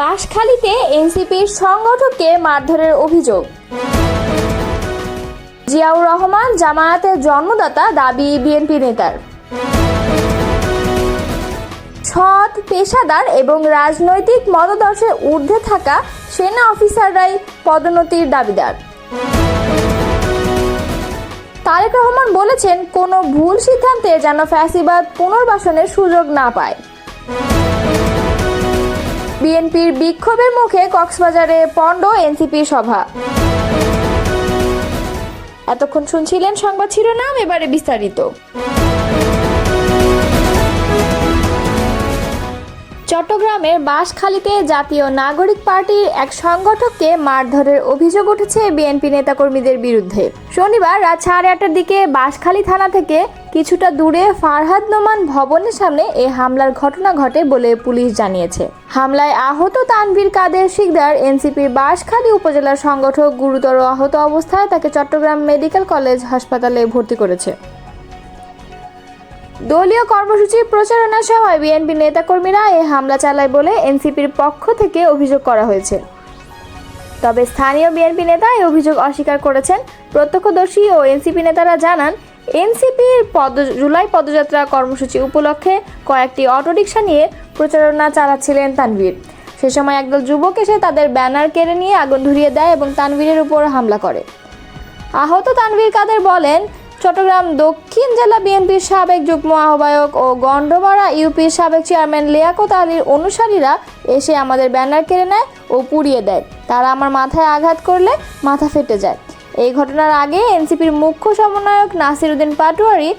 বাঁশখালীতে এনসিপির সংগঠককে মারধরের অভিযোগ। জিয়াউর রহমান জামায়াতের জন্মদাতা দাবি বিএনপি নেতার। সৎ, পেশাদার এবং রাজনৈতিক মতাদর্শের ঊর্ধ্বে থাকা সেনা অফিসাররাই পদোন্নতির দাবিদার। তারেক রহমান বলেছেন, কোনো ভুল সিদ্ধান্তে যেন ফ্যাসিবাদ পুনর্বাসনের সুযোগ না পায়। বিএনপির বিক্ষোভের মুখে কক্সবাজারে পণ্ড এনসিপির সভা। এতক্ষণ শুনছিলেন সংবাদ শিরোনাম, এবারে বিস্তারিত। চট্টগ্রামের বাঁশখালীতে জাতীয় নাগরিক পার্টির এক সংগঠককে মারধরের অভিযোগ উঠেছে বিএনপি নেতাকর্মীদের বিরুদ্ধে। শনিবার রাত 8:30টার দিকে বাঁশখালী থানা থেকে কিছুটা দূরে ফারহাদ নোমান ভবনের সামনে এ হামলার ঘটনা ঘটে বলে পুলিশ জানিয়েছে। হামলায় আহত তানভীর কাদের শিকদার এনসিপির বাঁশখালী উপজেলার সংগঠক গুরুতর আহত অবস্থায় তাকে চট্টগ্রাম মেডিকেল কলেজ হাসপাতালে ভর্তি করেছে। দলীয় কর্মসূচির প্রচারণা সভায় বিএনপি নেতাকর্মীরা এই হামলা চালায় বলে এনসিপির পক্ষ থেকে অভিযোগ করা হয়েছে। তবে স্থানীয় বিএনপি নেতা এই অভিযোগ অস্বীকার করেছেন। প্রত্যক্ষদর্শী ও এনসিপি নেতারা জানান, এনসিপির জুলাই পদযাত্রা কর্মসূচি উপলক্ষে কয়েকটি অটোরিকশা নিয়ে প্রচারণা চালাচ্ছিলেন তানভীর। সে সময় একদল যুবক এসে তাদের ব্যানার কেড়ে নিয়ে আগুন ধরিয়ে দেয় এবং তানভীরের উপর হামলা করে। আহত তানভীর কাদের বলেন, চট্টগ্রাম দক্ষিণ জেলা বিএনপির সাবেক যুগ্ম আহ্বায়ক ও গন্ডমারা ইউপির সাবেক চেয়ারম্যান লিয়াকত আলীর অনুসারীরা এসে আমাদের ব্যানার কেড়ে নেয় ও পুড়িয়ে দেয়। তারা আমার মাথায় আঘাত করলে মাথা ফেটে যায়। এই ঘটনার আগে এনসিপির মুখ্য সমন্বয়ক নাসির উদ্দিন পাটোয়ারি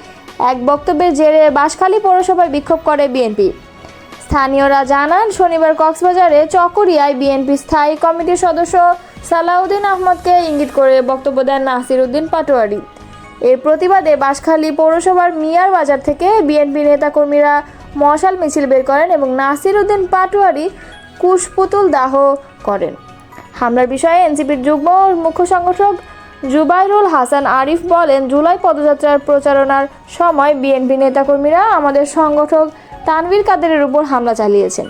এক বক্তব্যের জেরে বাঁশখালী পৌরসভায় বিক্ষোভ করে বিএনপি। স্থানীয়রা জানান, শনিবার কক্সবাজারে চকরিয়ায় বিএনপি স্থায়ী কমিটির সদস্য সালাউদ্দিন আহমদকে ইঙ্গিত করে বক্তব্য দেন নাসির উদ্দিন পাটোয়ারি। এর প্রতিবাদে বাঁশখালী পৌরসভার মিয়ার বাজার থেকে বিএনপি নেতাকর্মীরা মশাল মিছিল বের করেন এবং নাসির উদ্দিন পাটোয়ারি কুশপুতুল দাহ করেন। হামলার বিষয়ে এনসিপির যুগ্ম মুখ্য সংগঠক জুবাইরুল হাসান আরিফ বলেন, জুলাই পদযাত্রার প্রচারণার সময় বিএনপি নেতাকর্মীরা আমাদের সংগঠক তানভীর কাদেরের উপর হামলা চালিয়েছেন।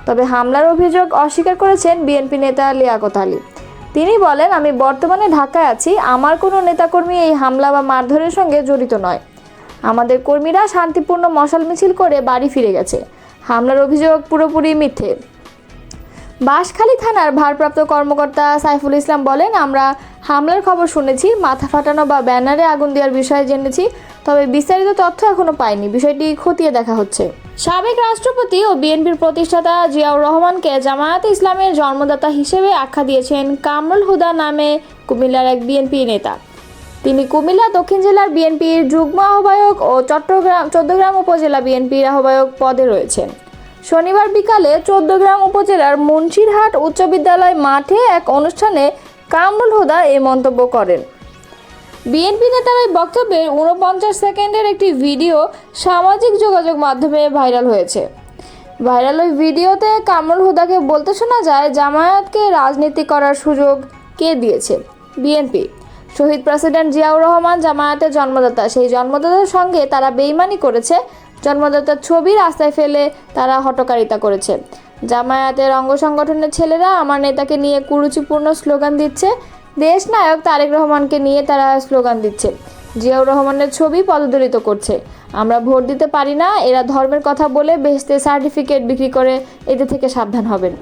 তবে হামলার অভিযোগ অস্বীকার করেছেন বিএনপি নেতা লিয়াকত আলী। তিনি বলেন, আমি বর্তমানে ঢাকায় আছি, আমার কোনো নেতাকর্মী এই হামলা বা মারধরের সঙ্গে জড়িত নয়। আমাদের কর্মীরা শান্তিপূর্ণ মশাল মিছিল করে বাড়ি ফিরে গেছে। হামলার অভিযোগ পুরোপুরি মিথ্যে। বাঁশখালী থানার ভারপ্রাপ্ত কর্মকর্তা সাইফুল ইসলাম বলেন, আমরা হামলার খবর শুনেছি, মাথা ফাটানো বা ব্যানারে আগুন দেওয়ার বিষয়ে জেনেছি, তবে বিস্তারিত তথ্য এখনো পাইনি। বিষয়টি খতিয়ে দেখা হচ্ছে। সাবেক রাষ্ট্রপতি ও বিএনপির প্রতিষ্ঠাতা জিয়াউর রহমানকে জামায়াতে ইসলামের জন্মদাতা হিসেবে আখ্যা দিয়েছেন কামরুল হুদা নামে কুমিল্লার এক বিএনপি নেতা। তিনি কুমিল্লা দক্ষিণ জেলার বিএনপির যুগ্ম আহ্বায়ক ও চট্টগ্রাম উপজেলা বিএনপির আহ্বায়ক পদে রয়েছেন। শনিবার বিকালে চৌদ্দগ্রাম উপজেলার মুন্সিরহাট উচ্চ বিদ্যালয় মাঠে এক অনুষ্ঠানে কামরুল হুদা এই মন্তব্য করেন। বিএনপি নেতার এই বক্তব্যের 49 সেকেন্ডের একটি ভিডিও সামাজিক যোগাযোগ মাধ্যমে ভাইরাল হয়েছে। ভাইরাল ওই ভিডিওতে কামরুল হুদাকে বলতে শোনা যায়, জামায়াতকে রাজনীতি করার সুযোগ কে দিয়েছে? বিএনপি। শহীদ প্রেসিডেন্ট জিয়াউর রহমান জামায়াতের জন্মদাতা, সেই জন্মদাতার সঙ্গে তারা বেইমানি করেছে। জন্মদাতার ছবি রাস্তায় ফেলে তারা হটকারিতা করেছে। জামায়াতের অঙ্গ সংগঠনের ছেলেরা আমার নেতাকে নিয়ে কুরুচিপূর্ণ স্লোগান দিচ্ছে। দেশ নায়ক তারেক রহমানকে নিয়ে তারা স্লোগান দিচ্ছে। জিয়াউর রহমানের ছবি পদদলিত করছে। আমরা ভোট দিতে পারি না, এরা ধর্মের কথা বলে বেহেশতের সার্টিফিকেট বিক্রি করে, এদের থেকে সাবধান হবেন।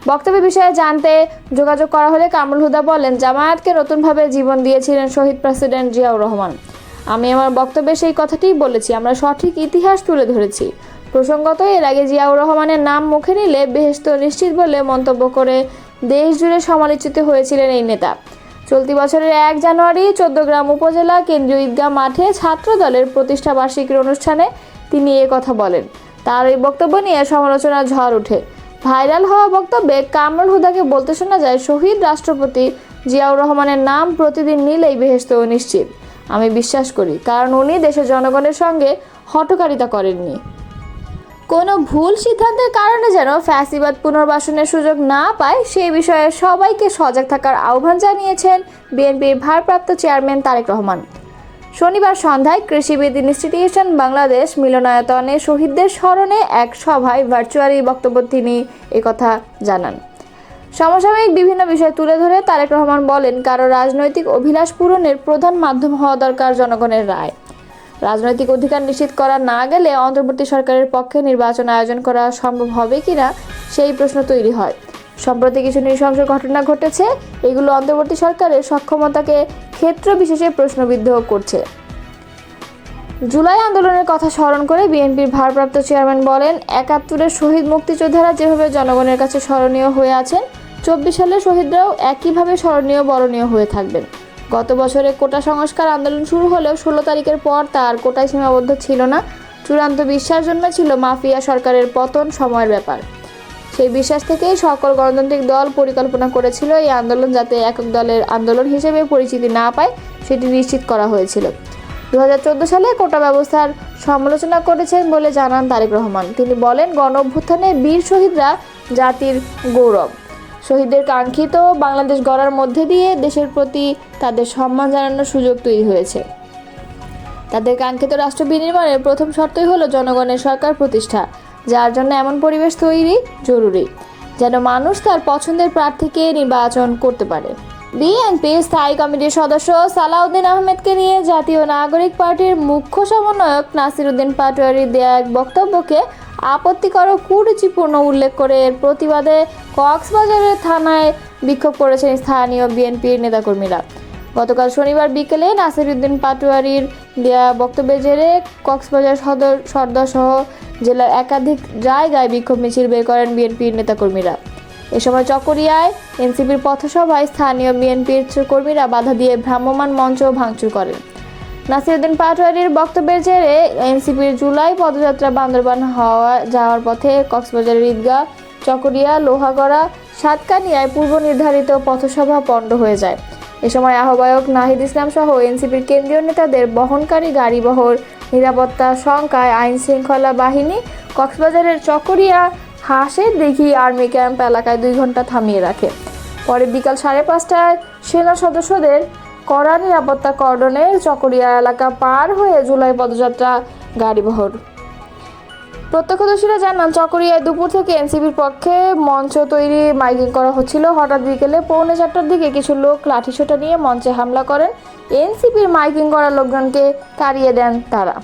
বক্তব্যের বিষয়ে জানতে যোগাযোগ করা হলে কামরুল হুদা বলেন, জামায়াতকে নতুনভাবে জীবন দিয়েছিলেন শহীদ প্রেসিডেন্ট জিয়াউর রহমান। আমি আমার বক্তব্যে সেই কথাটিই বলেছি, আমরা সঠিক ইতিহাস তুলে ধরেছি। প্রসঙ্গত, এর আগে জিয়াউর রহমানের নাম মুখে নিলে বেহেশত নিশ্চিত বলে মন্তব্য করে দেশ জুড়ে সমালোচিত হয়েছিলেন এই নেতা। চলতি বছরের 1 জানুয়ারি চৌদ্দগ্রাম উপজেলা কেন্দ্রীয় ঈদগাহ মাঠে ছাত্র দলের প্রতিষ্ঠা বার্ষিকীর অনুষ্ঠানে তিনি এ কথা বলেন। তার এই বক্তব্য নিয়ে সমালোচনার ঝড় ওঠে। ভাইরাল হওয়া বক্তব্যে কামরুল হুদাকে বলতে শোনা যায়, শহীদ রাষ্ট্রপতি জিয়াউর রহমানের নাম প্রতিদিন নিলেই বেহেশত নিশ্চিত। আমি বিশ্বাস করি, কারণ উনি দেশের জনগণের সঙ্গে হটকারিতা করেননি। কোনো ভুল সিদ্ধান্তের কারণে যেন ফ্যাসিবাদ পুনর্বাসনের সুযোগ না পায়, সেই বিষয়ে সবাইকে সজাগ থাকার আহ্বান জানিয়েছেন বিএনপির ভারপ্রাপ্ত চেয়ারম্যান তারেক রহমান। শনিবার সন্ধ্যায় কৃষিবিদ ইনস্টিটিউশন বাংলাদেশ মিলনায়তনে শহীদদের স্মরণে এক সভায় ভার্চুয়ালি বক্তব্য তিনি একথা জানান। সমসাময়িক বিভিন্ন বিষয় তুলে ধরে তারেক রহমান বলেন, কারো রাজনৈতিক অভিলাষ পূরণের প্রধান মাধ্যম হওয়া দরকার জনগণের রায়। রাজনৈতিক অধিকার নিশ্চিত করা না গেলে অন্তর্বর্তী সরকারের পক্ষে নির্বাচন আয়োজন করা সম্ভব হবে কিনা সেই প্রশ্ন তৈরি হয়। সম্প্রতি কিছু নৃশংস ঘটনা ঘটেছে, এগুলো অন্তর্বর্তী সরকারের সক্ষমতাকে ক্ষেত্র বিশেষে প্রশ্নবিদ্ধ করছে। জুলাই আন্দোলনের কথা স্মরণ করে বিএনপির ভারপ্রাপ্ত চেয়ারম্যান বলেন, ৭১-এর শহীদ মুক্তিযোদ্ধারা যেভাবে জনগণের কাছে স্মরণীয় হয়ে আছেন, ২৪ সালের শহীদরাও একইভাবে স্মরণীয় বরণীয় হয়ে থাকবেন। গত বছরে কোটা সংস্কার আন্দোলন শুরু হলেও ১৬ তারিখের পর তার কোটায় সীমাবদ্ধ ছিল না। চূড়ান্ত বিশ্বাস জন্মেছিল মাফিয়া সরকারের পতন সময়ের ব্যাপার। সেই বিশ্বাস থেকেই সকল গণতান্ত্রিক দল পরিকল্পনা করেছিল এই আন্দোলন যাতে একক দলের আন্দোলন হিসেবে পরিচিতি না পায় সেটি নিশ্চিত করা হয়েছিল। ২০১৪ সালে কোটা ব্যবস্থার সমালোচনা করেছেন বলে জানান তারেক রহমান। তিনি বলেন, গণ অভ্যুত্থানে বীর শহীদরা জাতির গৌরব। শহীদদের কাঙ্ক্ষিত বাংলাদেশ গড়ার মধ্যে দিয়ে দেশের প্রতি তাদের সম্মান জানানোর সুযোগ তৈরি হয়েছে। তাদের কাঙ্ক্ষিত রাষ্ট্র বিনির্মাণের প্রথম শর্তই হলো জনগণের সরকার প্রতিষ্ঠা, যার জন্য এমন পরিবেশ তৈরি জরুরি যেন মানুষ তার পছন্দের প্রার্থীকে নির্বাচন করতে পারে। বিএনপির স্থায়ী কমিটির সদস্য সালাউদ্দিন আহমেদকে নিয়ে জাতীয় নাগরিক পার্টির মুখ্য সমন্বয়ক নাসির উদ্দিন পাটোয়ারির দেয়া এক বক্তব্যকে আপত্তিকর ও কুরুচিপূর্ণ উল্লেখ করে এর প্রতিবাদে কক্সবাজারের থানায় বিক্ষোভ করেছেন স্থানীয় বিএনপির নেতাকর্মীরা। গতকাল শনিবার বিকেলে নাসির উদ্দিন পাটোয়ারির দেয়া বক্তব্যের জেরে কক্সবাজার সদর সহ জেলার একাধিক জায়গায় বিক্ষোভ মিছিল বের করেন বিএনপির নেতাকর্মীরা। এ সময় চকরিয়ায় এনসিপির পথসভায় স্থানীয় বিএনপির কর্মীরা বাধা দিয়ে ভ্রাম্যমাণ মঞ্চ ভাঙচুর করেন। নাসির উদ্দিন পাটোয়ারির বক্তব্যের জেরে এনসিপির জুলাই পদযাত্রা বান্দরবান যাওয়ার পথে কক্সবাজারের ঈদগাহ, চকরিয়া, লোহাগড়া, সাতকানিয়ায় পূর্ব নির্ধারিত পথসভা পণ্ড হয়ে যায়। এ সময় আহ্বায়ক নাহিদ ইসলাম সহ এনসিপির কেন্দ্রীয় নেতাদের বহনকারী গাড়িবহর নিরাপত্তা শঙ্কায় আইন শৃঙ্খলা বাহিনী কক্সবাজারের চকরিয়া হাঁসের দিঘি আর্মি ক্যাম্প এলাকায় ২ ঘন্টা থামিয়ে রাখে। পরে বিকাল ৫:৩০টায় সেনা সদস্যদের কড়া নিরাপত্তা কর্ডনে চকরিয়া এলাকা পার হয়ে জুলাই পদযাত্রা গাড়িবহর। প্রত্যক্ষদর্শীরা জানান, চকরিয়ায় দুপুর থেকে এনসিপির পক্ষে মঞ্চ তৈরি মাইকিং করা হচ্ছিল। হঠাৎ বিকেলে ৪:৪টার দিকে কিছু লোক লাঠিসোঁটা নিয়ে মঞ্চে হামলা করেন। এনসিপির মাইকিং করা লোকজনকে তাড়িয়ে দেন তারা।